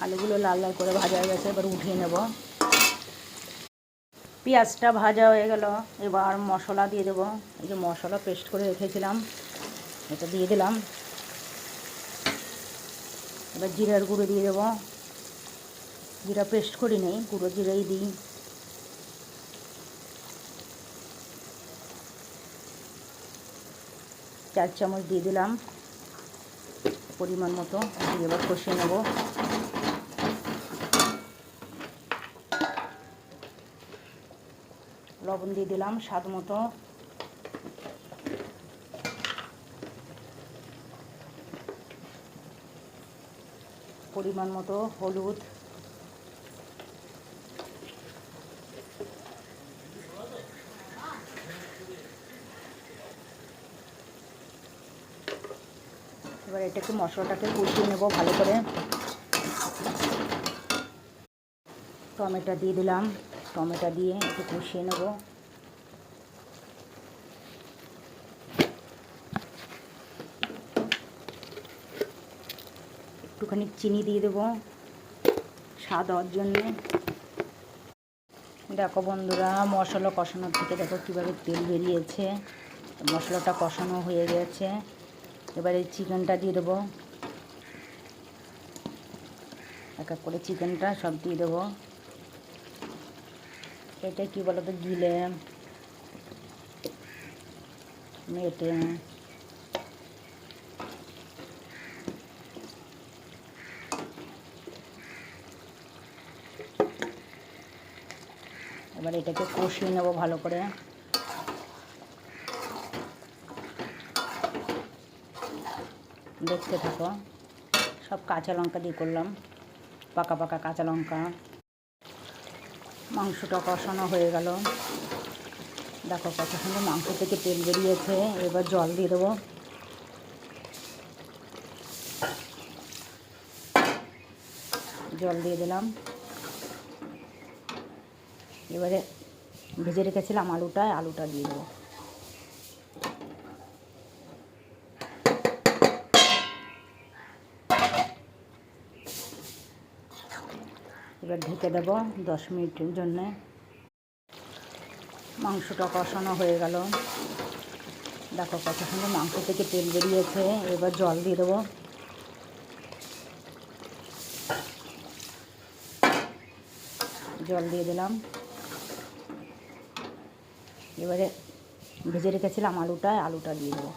আলুগুলো লাল লাল করে ভাজা হয়ে গেছে, এবার উঠিয়ে নেব। পেঁয়াজটা ভাজা হয়ে গেল, এবার মশলা দিয়ে দেবো। এই যে মশলা পেস্ট করে রেখেছিলাম এটা দিয়ে দিলাম। এবার জিরার গুঁড়ো দিয়ে দেবো, জিরা পেস্ট করি নেই, গুঁড়ো জিরাই দিই। 4 চামচ দিয়ে দিলাম পরিমাণ মতো, দিয়ে এবার কষিয়ে নেব। লবণ দিয়ে দিলাম স্বাদ মতো। পরিমাণ মতো হলুদ। এবার এটাকে মশলাটাকে কষিয়ে নেব ভালো করে। টমেটো দিয়ে দিলাম, টমেটো দিয়ে একটু কষিয়ে নেব। একটুখানি চিনি দিয়ে দেবো স্বাদ হওয়ার জন্যে। দেখো বন্ধুরা, মশলা কষানোর থেকে দেখো কীভাবে তেল বেরিয়েছে। মশলাটা কষানো হয়ে গেছে, এবারে চিকেনটা দিয়ে দেবো। এক এক করে চিকেনটা সব দিয়ে দেবো। এটা কী বলো তো, গিলে মেটে এবার এটাকে কষিয়ে নেব ভালো করে। দেখতে থাকো, সব কাঁচা লঙ্কা দিয়ে করলাম, পাকা পাকা কাঁচা লঙ্কা। মাংসটা কষানো হয়ে গেল, দেখো কত সুন্দর মাংস থেকে তেল বেরিয়েছে। এবার জল দিয়ে দেবো। জল দিয়ে দিলাম। এবারে ভেজে রেখেছিলাম আলুটা দিয়ে দেবো। এবার ঢেকে দেবো 10 মিনিটের জন্যে। মাংসটা কষানো হয়ে গেল, দেখো কত সুন্দর মাংস থেকে তেল বেরিয়েছে। এবার জল দিয়ে দেবো। জল দিয়ে দিলাম। এবারে ভেজে রেখেছিলাম আলুটা দিয়ে দেবো।